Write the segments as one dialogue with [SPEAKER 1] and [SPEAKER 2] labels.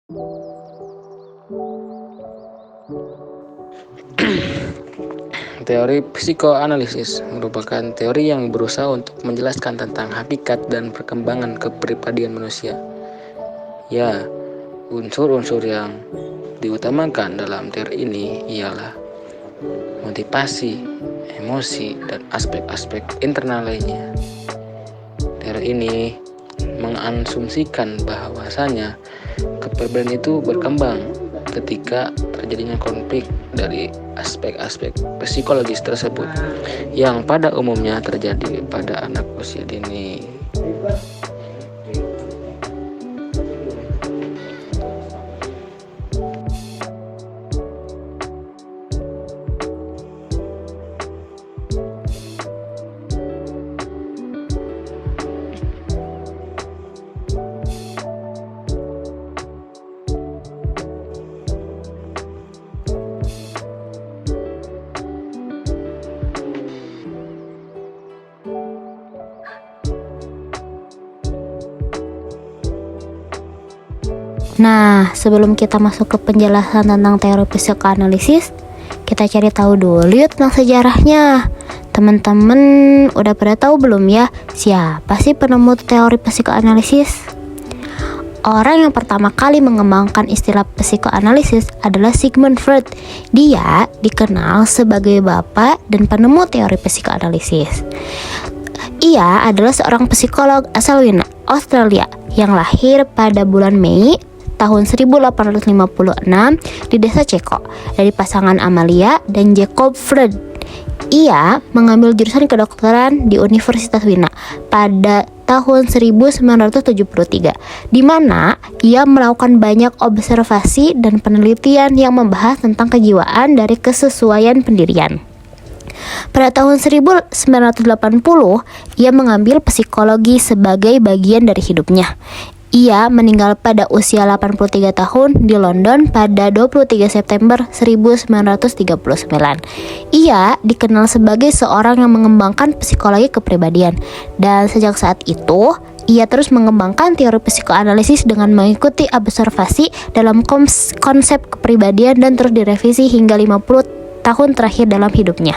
[SPEAKER 1] Teori psikoanalisis merupakan teori yang berusaha untuk menjelaskan tentang hakikat dan perkembangan kepribadian manusia. Ya, unsur-unsur yang diutamakan dalam teori ini ialah motivasi, emosi, dan aspek-aspek internal lainnya. Teori ini mengasumsikan bahwasanya kepribadian itu berkembang ketika terjadinya konflik dari aspek-aspek psikologis tersebut yang pada umumnya terjadi pada anak usia dini.
[SPEAKER 2] Nah, sebelum kita masuk ke penjelasan tentang teori psikoanalisis, kita cari tahu dulu yuk tentang sejarahnya. Teman-teman udah pada tahu belum ya siapa sih penemu teori psikoanalisis? Orang yang pertama kali mengembangkan istilah psikoanalisis adalah Sigmund Freud. Dia dikenal sebagai bapak dan penemu teori psikoanalisis. Ia adalah seorang psikolog asal Wina, Australia, yang lahir pada bulan Mei tahun 1856 di desa Ceko dari pasangan Amalia dan Jacob Freud. Ia mengambil jurusan kedokteran di Universitas Wina pada tahun 1973, di mana ia melakukan banyak observasi dan penelitian yang membahas tentang kejiwaan dari kesesuaian pendirian. Pada tahun 1980, ia mengambil psikologi sebagai bagian dari hidupnya. Ia meninggal pada usia 83 tahun di London pada 23 September 1939. Ia dikenal sebagai seorang yang mengembangkan psikologi kepribadian, dan sejak saat itu ia terus mengembangkan teori psikoanalisis dengan mengikuti observasi dalam konsep kepribadian dan terus direvisi hingga 50 tahun terakhir dalam hidupnya.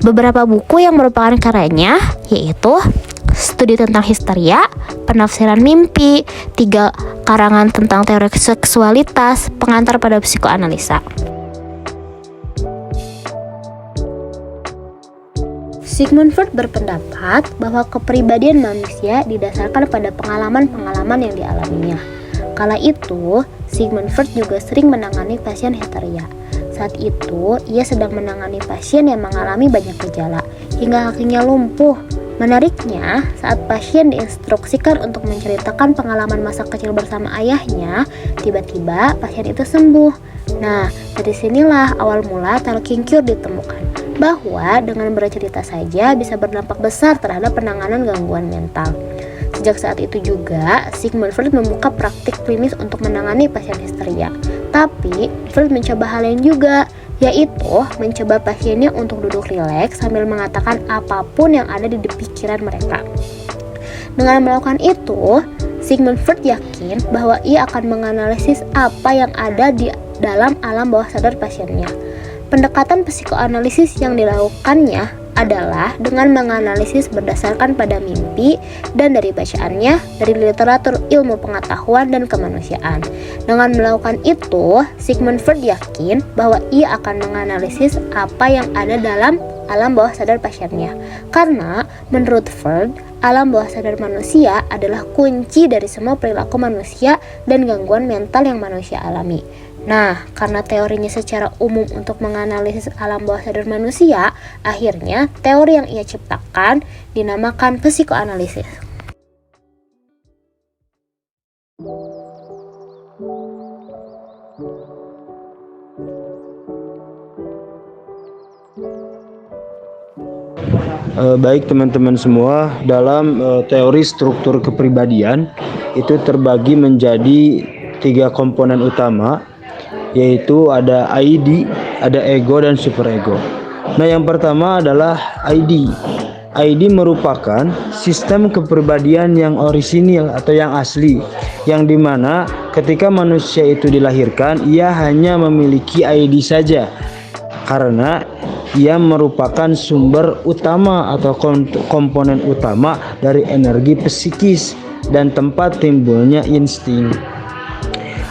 [SPEAKER 2] Beberapa buku yang merupakan karyanya yaitu Studi tentang Histeria, Penafsiran Mimpi, 3 karangan tentang teori seksualitas, pengantar pada psikoanalisa. Sigmund Freud berpendapat bahwa kepribadian manusia didasarkan pada pengalaman-pengalaman yang dialaminya. Kala itu, Sigmund Freud juga sering menangani pasien histeria. Saat itu, ia sedang menangani pasien yang mengalami banyak gejala, hingga kakinya lumpuh. Menariknya, saat pasien diinstruksikan untuk menceritakan pengalaman masa kecil bersama ayahnya, tiba-tiba pasien itu sembuh. Nah, dari sinilah awal mula talking cure ditemukan, bahwa dengan bercerita saja bisa berdampak besar terhadap penanganan gangguan mental. Sejak saat itu juga, Sigmund Freud membuka praktik klinis untuk menangani pasien histeria. Tapi, Freud mencoba hal lain juga, yaitu mencoba pasiennya untuk duduk rileks sambil mengatakan apapun yang ada di pikiran mereka. Dengan melakukan itu, Sigmund Freud yakin bahwa ia akan menganalisis apa yang ada di dalam alam bawah sadar pasiennya. Pendekatan psikoanalisis yang dilakukannya adalah dengan menganalisis berdasarkan pada mimpi dan dari bacaannya dari literatur ilmu pengetahuan dan kemanusiaan. Dengan melakukan itu, Sigmund Freud yakin bahwa ia akan menganalisis apa yang ada dalam alam bawah sadar pasiennya. Karena menurut Freud, alam bawah sadar manusia adalah kunci dari semua perilaku manusia dan gangguan mental yang manusia alami. Nah, karena teorinya secara umum untuk menganalisis alam bawah sadar manusia, akhirnya teori yang ia ciptakan dinamakan psikoanalisis.
[SPEAKER 3] Baik teman-teman semua, dalam teori struktur kepribadian itu terbagi menjadi 3 komponen utama, yaitu ada ID, ada ego, dan superego. Nah, yang pertama adalah ID. ID merupakan sistem kepribadian yang orisinil atau yang asli, yang dimana ketika manusia itu dilahirkan, ia hanya memiliki ID saja, karena ia merupakan sumber utama atau komponen utama dari energi psikis dan tempat timbulnya insting.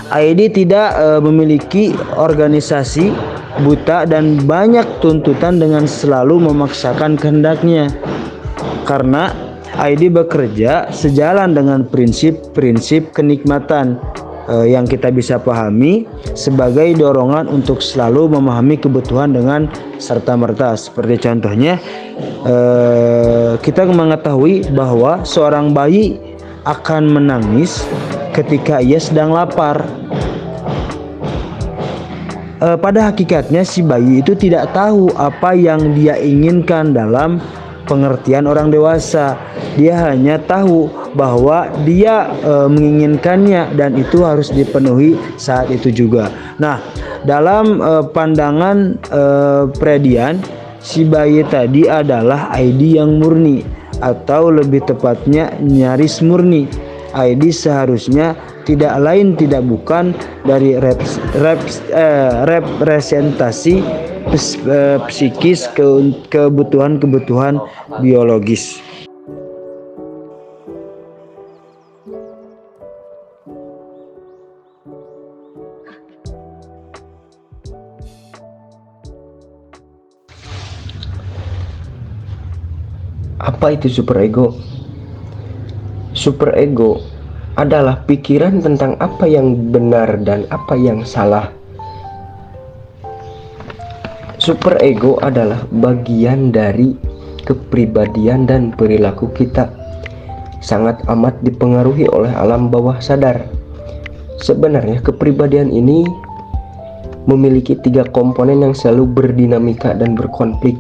[SPEAKER 3] ID tidak memiliki organisasi, buta dan banyak tuntutan dengan selalu memaksakan kehendaknya, karena ID bekerja sejalan dengan prinsip-prinsip kenikmatan yang kita bisa pahami sebagai dorongan untuk selalu memahami kebutuhan dengan serta-merta. Seperti contohnya kita mengetahui bahwa seorang bayi akan menangis ketika ia sedang lapar. Pada hakikatnya si bayi itu tidak tahu apa yang dia inginkan dalam pengertian orang dewasa. Dia hanya tahu bahwa dia menginginkannya dan itu harus dipenuhi saat itu juga. Nah, dalam pandangan Freudian, si bayi tadi adalah ID yang murni, atau lebih tepatnya nyaris murni. ID seharusnya tidak lain tidak bukan dari representasi psikis kebutuhan-kebutuhan biologis.
[SPEAKER 4] Apa itu superego? Superego adalah pikiran tentang apa yang benar dan apa yang salah. Superego adalah bagian dari kepribadian dan perilaku kita. Sangat amat dipengaruhi oleh alam bawah sadar. Sebenarnya kepribadian ini memiliki 3 komponen yang selalu berdinamika dan berkonflik.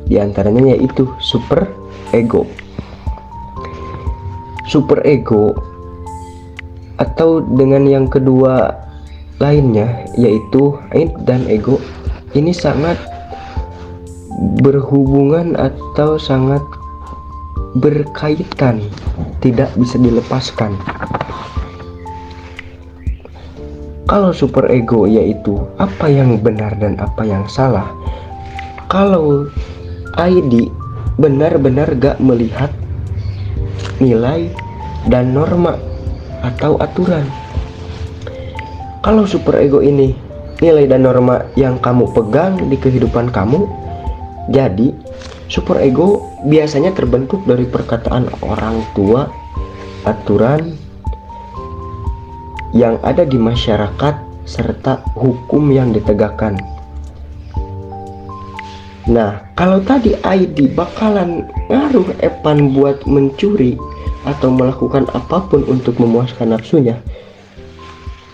[SPEAKER 4] Di antaranya yaitu superego. Superego atau dengan yang kedua lainnya yaitu id dan ego ini sangat berhubungan atau sangat berkaitan, tidak bisa dilepaskan. Kalau superego yaitu apa yang benar dan apa yang salah. Kalau ID benar-benar gak melihat nilai dan norma atau aturan. Kalau superego ini nilai dan norma yang kamu pegang di kehidupan kamu, jadi superego biasanya terbentuk dari perkataan orang tua, aturan yang ada di masyarakat, serta hukum yang ditegakkan. Nah, kalau tadi ID bakalan ngaruh Evan buat mencuri atau melakukan apapun untuk memuaskan nafsunya,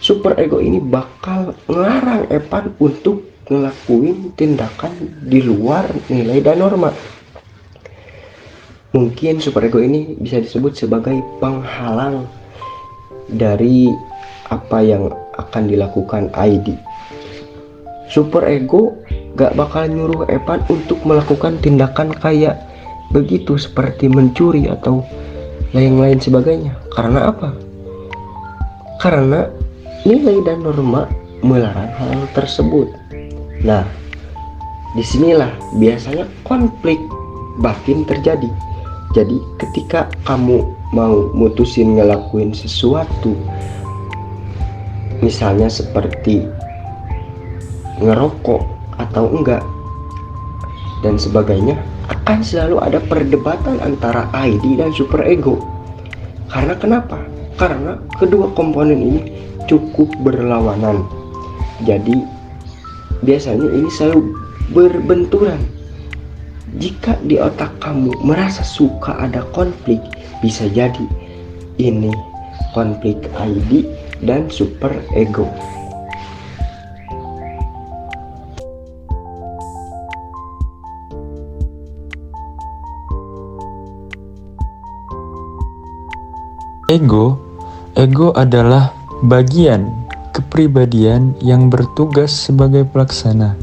[SPEAKER 4] superego ini bakal ngelarang Evan untuk ngelakuin tindakan di luar nilai dan norma. Mungkin superego ini bisa disebut sebagai penghalang dari apa yang akan dilakukan ID. Superego gak bakal nyuruh Evan untuk melakukan tindakan kayak begitu, seperti mencuri atau yang lain sebagainya. Karena apa? Karena nilai dan norma melarang hal tersebut. Nah, disinilah biasanya konflik batin terjadi. Jadi ketika kamu mau mutusin ngelakuin sesuatu, misalnya seperti ngerokok atau enggak dan sebagainya, akan selalu ada perdebatan antara ID dan superego. Karena kenapa? Karena kedua komponen ini cukup berlawanan. Jadi biasanya ini selalu berbenturan. Jika di otak kamu merasa suka ada konflik, bisa jadi ini konflik ID dan superego.
[SPEAKER 5] Ego adalah bagian kepribadian yang bertugas sebagai pelaksana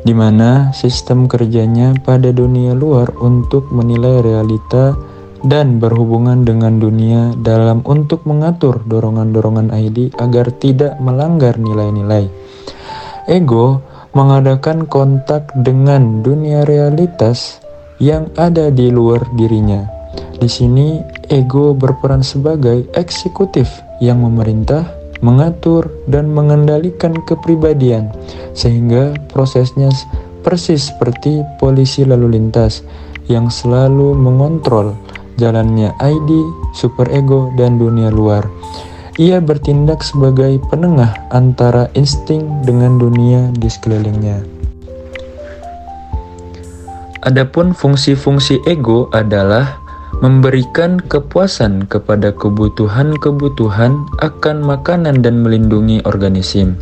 [SPEAKER 5] di mana sistem kerjanya pada dunia luar untuk menilai realita dan berhubungan dengan dunia dalam untuk mengatur dorongan-dorongan ID agar tidak melanggar nilai-nilai. Ego mengadakan kontak dengan dunia realitas yang ada di luar dirinya. Di sini, ego berperan sebagai eksekutif yang memerintah, mengatur, dan mengendalikan kepribadian, sehingga prosesnya persis seperti polisi lalu lintas yang selalu mengontrol jalannya ID, superego, dan dunia luar. Ia bertindak sebagai penengah antara insting dengan dunia di sekelilingnya. Adapun fungsi-fungsi ego adalah memberikan kepuasan kepada kebutuhan-kebutuhan akan makanan dan melindungi organisme,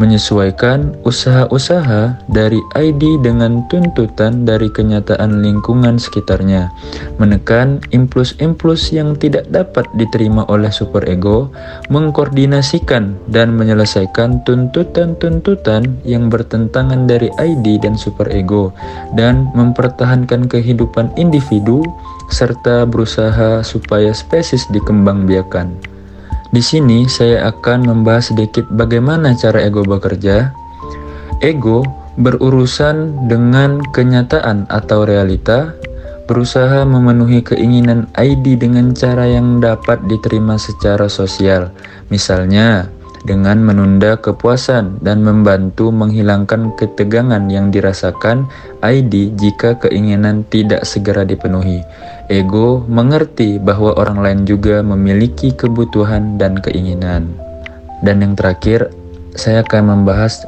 [SPEAKER 5] menyesuaikan usaha-usaha dari ID dengan tuntutan dari kenyataan lingkungan sekitarnya, menekan impuls-impuls yang tidak dapat diterima oleh superego, mengkoordinasikan dan menyelesaikan tuntutan-tuntutan yang bertentangan dari ID dan superego, dan mempertahankan kehidupan individu serta berusaha supaya spesies dikembangbiakan. Di sini saya akan membahas sedikit bagaimana cara ego bekerja. Ego berurusan dengan kenyataan atau realita, berusaha memenuhi keinginan ID dengan cara yang dapat diterima secara sosial, misalnya dengan menunda kepuasan dan membantu menghilangkan ketegangan yang dirasakan ID jika keinginan tidak segera dipenuhi. Ego mengerti bahwa orang lain juga memiliki kebutuhan dan keinginan. Dan yang terakhir, saya akan membahas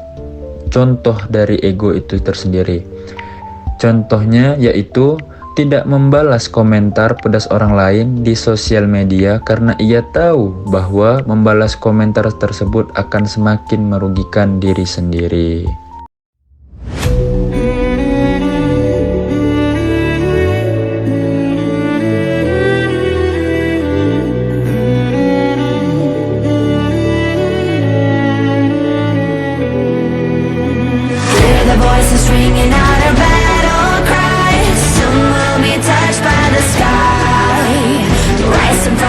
[SPEAKER 5] contoh dari ego itu tersendiri. Contohnya yaitu tidak membalas komentar pedas orang lain di sosial media karena ia tahu bahwa membalas komentar tersebut akan semakin merugikan diri sendiri.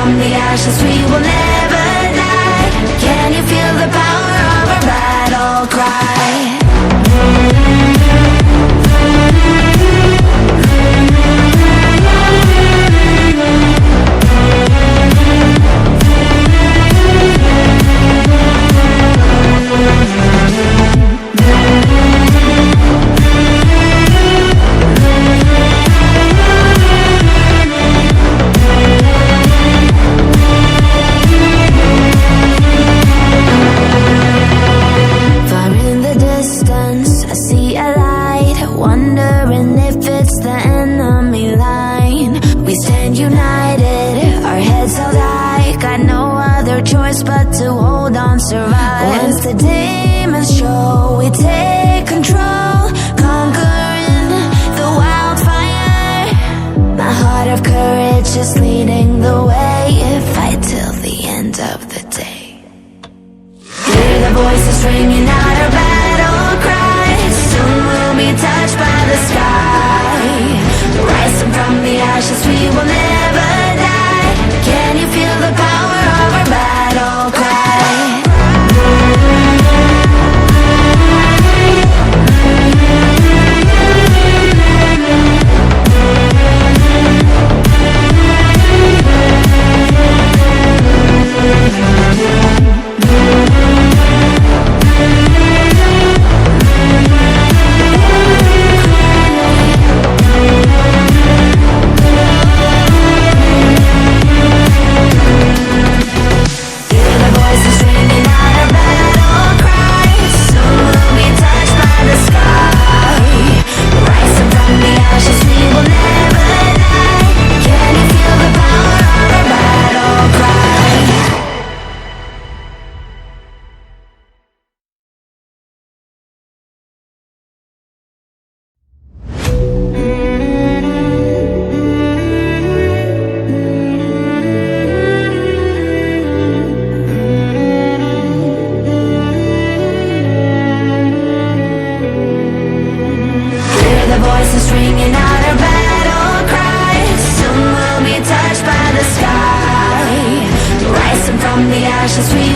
[SPEAKER 6] From the ashes we will never die. Can you feel the power of our battle cry? But to hold on, survive. Once the demons show, we take control, conquering the wildfire. My heart of courage is leading the way. Fight till the end of the day. Hear the voices ringing out our battle cry. Soon we'll be touched by the sky. Rising from the ashes, we will never die. Can you feel the power of our battle cry? precious we